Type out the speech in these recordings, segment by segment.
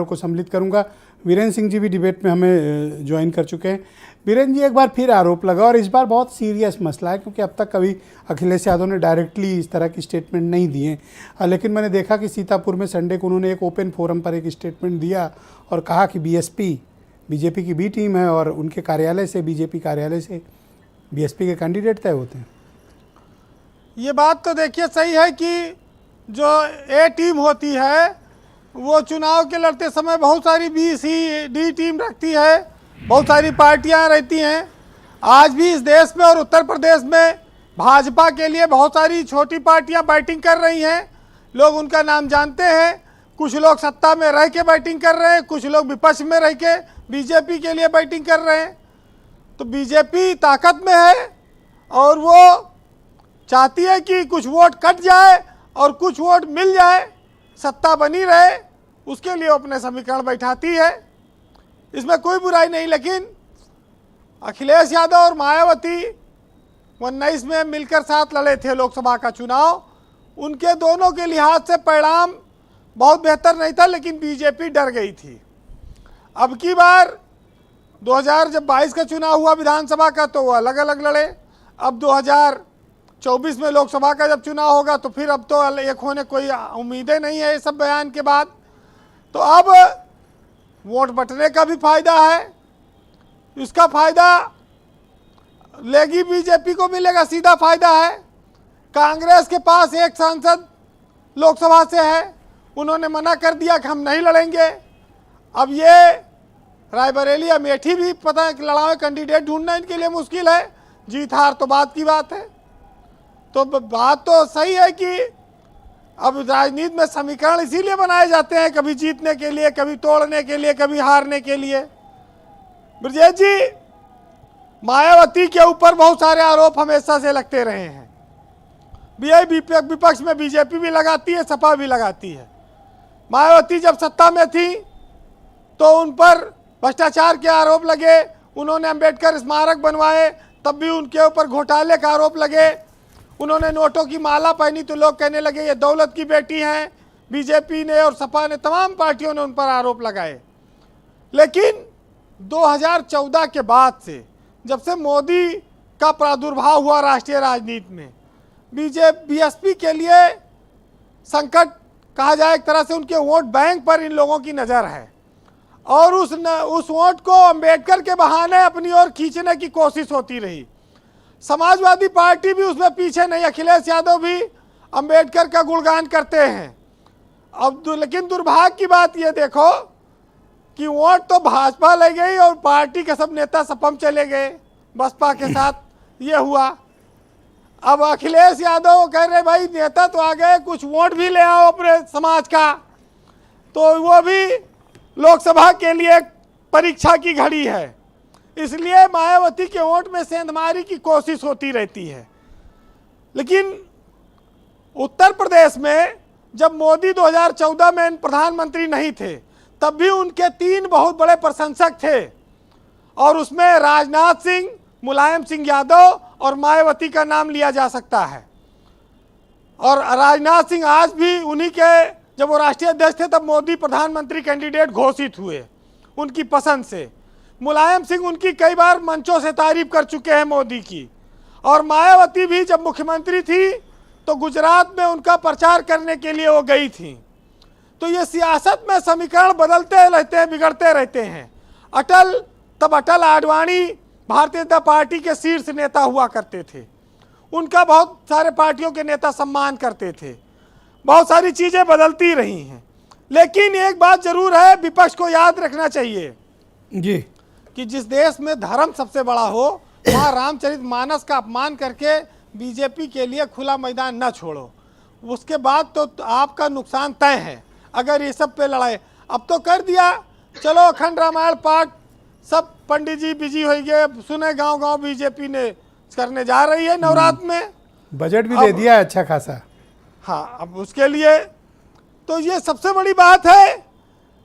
को सम्मिलित करूंगा। वीरेंद्र सिंह जी भी डिबेट में हमें ज्वाइन कर चुके हैं। वीरेंद्र जी, एक बार फिर आरोप लगा और इस बार बहुत सीरियस मसला है, क्योंकि अब तक कभी अखिलेश यादव ने डायरेक्टली इस तरह की स्टेटमेंट नहीं दिए, लेकिन मैंने देखा कि सीतापुर में संडे को उन्होंने एक ओपन फोरम पर एक स्टेटमेंट दिया और कहा कि बीजेपी की बी टीम है और उनके कार्यालय से, बीजेपी कार्यालय से बीएसपी के कैंडिडेट तय होते हैं। ये बात तो देखिए सही है कि जो ए टीम होती है वो चुनाव के लड़ते समय बहुत सारी बी सी डी टीम रखती है, बहुत सारी पार्टियां रहती हैं। आज भी इस देश में और उत्तर प्रदेश में भाजपा के लिए बहुत सारी छोटी पार्टियां बैटिंग कर रही हैं। लोग उनका नाम जानते हैं। कुछ लोग सत्ता में रह के बैटिंग कर रहे हैं, कुछ लोग विपक्ष में रह के बीजेपी के लिए बैटिंग कर रहे हैं। तो बीजेपी ताकत में है और वो चाहती है कि कुछ वोट कट जाए और कुछ वोट मिल जाए, सत्ता बनी रहे, उसके लिए अपने समीकरण बैठाती है। इसमें कोई बुराई नहीं। लेकिन अखिलेश यादव और मायावती 19 में मिलकर साथ लड़े थे लोकसभा का चुनाव। उनके दोनों के लिहाज से परिणाम बहुत बेहतर नहीं था, लेकिन बीजेपी डर गई थी। अब की बार 2022 का चुनाव हुआ विधानसभा का, तो वो अलग अलग लड़े। अब 2024 में लोकसभा का जब चुनाव होगा तो फिर अब तो एक होने कोई उम्मीदें नहीं है ये सब बयान के बाद। तो अब वोट बंटने का भी फायदा है, इसका फायदा लेगी बीजेपी को मिलेगा, सीधा फायदा है। कांग्रेस के पास एक सांसद लोकसभा से है, उन्होंने मना कर दिया कि हम नहीं लड़ेंगे। अब ये रायबरेली अमेठी भी पता है कि लड़ावे कैंडिडेट ढूंढना इनके लिए मुश्किल है। जीत हार तो बात की बात है। तो बात तो सही है कि अब राजनीति में समीकरण इसीलिए बनाए जाते हैं, कभी जीतने के लिए, कभी तोड़ने के लिए, कभी हारने के लिए। ब्रजेश जी, मायावती के ऊपर बहुत सारे आरोप हमेशा से लगते रहे हैं। विपक्ष में बीजेपी भी लगाती है, सपा भी लगाती है। मायावती जब सत्ता में थी तो उन पर भ्रष्टाचार के आरोप लगे, उन्होंने अंबेडकर स्मारक बनवाए, तब भी उनके ऊपर घोटाले का आरोप लगे। उन्होंने नोटों की माला पहनी तो लोग कहने लगे ये दौलत की बेटी हैं। बीजेपी ने और सपा ने, तमाम पार्टियों ने उन पर आरोप लगाए। लेकिन 2014 के बाद से, जब से मोदी का प्रादुर्भाव हुआ राष्ट्रीय राजनीति में, बीएसपी के लिए संकट कहा जाए एक तरह से, उनके वोट बैंक पर इन लोगों की नज़र है और उस वोट को अंबेडकर के बहाने अपनी ओर खींचने की कोशिश होती रही। समाजवादी पार्टी भी उसमें पीछे नहीं, अखिलेश यादव भी अंबेडकर का गुणगान करते हैं। अब लेकिन दुर्भाग्य की बात ये देखो कि वोट तो भाजपा ले गई और पार्टी के सब नेता सपम चले गए बसपा के साथ, ये हुआ। अब अखिलेश यादव कह रहे भाई नेता तो आ गए, कुछ वोट भी ले आओ अपने समाज का, तो वो भी लोकसभा के लिए परीक्षा की घड़ी है। इसलिए मायावती के वोट में सेंधमारी की कोशिश होती रहती है। लेकिन उत्तर प्रदेश में जब मोदी 2014 में प्रधानमंत्री नहीं थे, तब भी उनके 3 बहुत बड़े प्रशंसक थे और उसमें राजनाथ सिंह, मुलायम सिंह यादव और मायावती का नाम लिया जा सकता है। और राजनाथ सिंह आज भी उन्हीं के, जब वो राष्ट्रीय अध्यक्ष थे तब मोदी प्रधानमंत्री कैंडिडेट घोषित हुए उनकी पसंद से। मुलायम सिंह उनकी कई बार मंचों से तारीफ कर चुके हैं मोदी की। और मायावती भी जब मुख्यमंत्री थी तो गुजरात में उनका प्रचार करने के लिए वो गई थी। तो ये सियासत में समीकरण बदलते रहते हैं, बिगड़ते रहते हैं। अटल आडवाणी भारतीय जनता पार्टी के शीर्ष नेता हुआ करते थे, उनका बहुत सारे पार्टियों के नेता सम्मान करते थे। बहुत सारी चीज़ें बदलती रही हैं, लेकिन एक बात जरूर है, विपक्ष को याद रखना चाहिए जी कि जिस देश में धर्म सबसे बड़ा हो, वहाँ रामचरितमानस का अपमान करके बीजेपी के लिए खुला मैदान न छोड़ो। उसके बाद तो आपका नुकसान तय है अगर ये सब पे लड़ाई। अब तो कर दिया, चलो अखंड रामायण पाठ सब पंडित जी बिजी हो गए, सुने गांव गांव बीजेपी ने करने जा रही है नवरात्र में, बजट भी दे दिया अच्छा खासा। हाँ, अब उसके लिए तो ये सबसे बड़ी बात है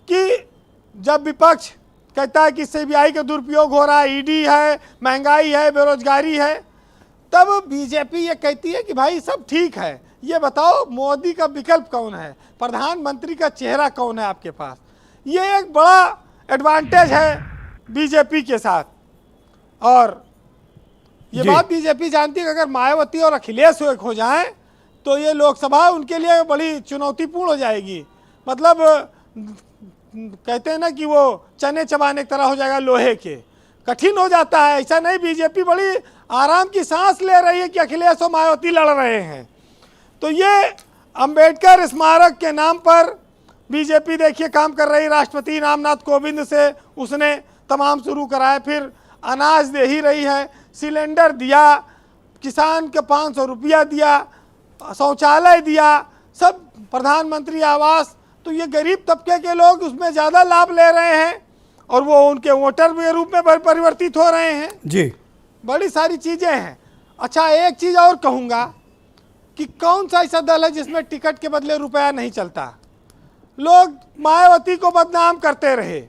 कि जब विपक्ष कहता है कि सीबीआई का दुरुपयोग हो रहा है, ईडी है, महंगाई है, बेरोजगारी है, तब बीजेपी ये कहती है कि भाई सब ठीक है, ये बताओ मोदी का विकल्प कौन है, प्रधानमंत्री का चेहरा कौन है आपके पास। ये एक बड़ा एडवांटेज है बीजेपी के साथ। और ये जी। बात बीजेपी जानती है कि अगर मायावती और अखिलेश एक हो जाएं तो ये लोकसभा उनके लिए बड़ी चुनौतीपूर्ण हो जाएगी। मतलब कहते हैं ना कि वो चने चबाने की तरह हो जाएगा, लोहे के, कठिन हो जाता है। ऐसा नहीं, बीजेपी बड़ी आराम की सांस ले रही है कि अखिलेश और मायावती लड़ रहे हैं। तो ये अंबेडकर स्मारक के नाम पर बीजेपी देखिए काम कर रही। राष्ट्रपति रामनाथ कोविंद से उसने तमाम शुरू कराए, फिर अनाज दे ही रही है, सिलेंडर दिया, किसान के 500 रुपया दिया, शौचालय दिया, सब प्रधानमंत्री आवास। तो ये गरीब तबके के लोग उसमें ज़्यादा लाभ ले रहे हैं और वो उनके वोटर के रूप में परिवर्तित हो रहे हैं। जी, बड़ी सारी चीज़ें हैं। अच्छा, एक चीज़ और कहूँगा कि कौन सा ऐसा दल है जिसमें टिकट के बदले रुपया नहीं चलता। लोग मायावती को बदनाम करते रहे,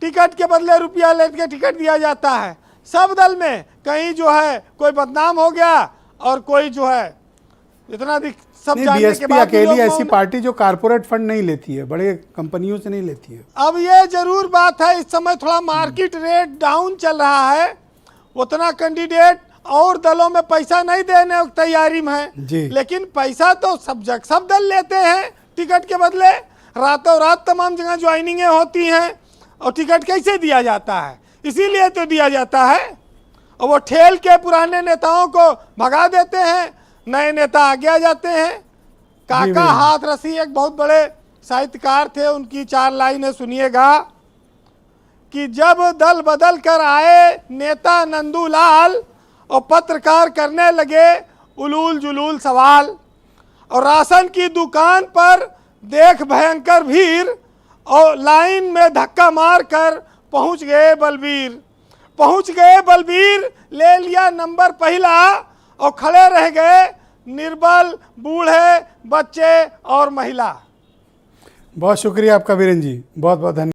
टिकट के बदले रुपया लेके टिकट दिया जाता है। सब दल में कहीं जो है कोई बदनाम हो गया और कोई जो है इतना सब जानने के बीएसपी बाद भी अकेली लोग ऐसी मौन- पार्टी जो कारपोरेट फंड नहीं लेती है, बड़े कंपनियों से नहीं लेती है। अब ये जरूर बात है, इस समय थोड़ा मार्केट रेट डाउन चल रहा है, उतना कैंडिडेट और दलों में पैसा नहीं देने की तैयारी में जी। है। लेकिन पैसा तो सब दल लेते हैं टिकट के बदले। रातों रात तमाम जगह ज्वाइनिंगें होती हैं और टिकट कैसे दिया जाता है, इसीलिए तो दिया जाता है। और वो ठेल के पुराने नेताओं को भगा देते हैं, नए नेता आगे आ जाते हैं। काका बिल्कुल। हाथरसी एक बहुत बड़े साहित्यकार थे, उनकी 4 लाइनें सुनिएगा कि जब दल बदल कर आए नेता नंदूलाल और पत्रकार करने लगे उलूल जुलूल सवाल, और राशन की दुकान पर देख भयंकर भीड़ और लाइन में धक्का मार कर पहुंच गए बलबीर, ले लिया नंबर पहला और खड़े रह गए निर्बल बूढ़े बच्चे और महिला। बहुत शुक्रिया आपका वीरेंद्र जी, बहुत बहुत धन्यवाद।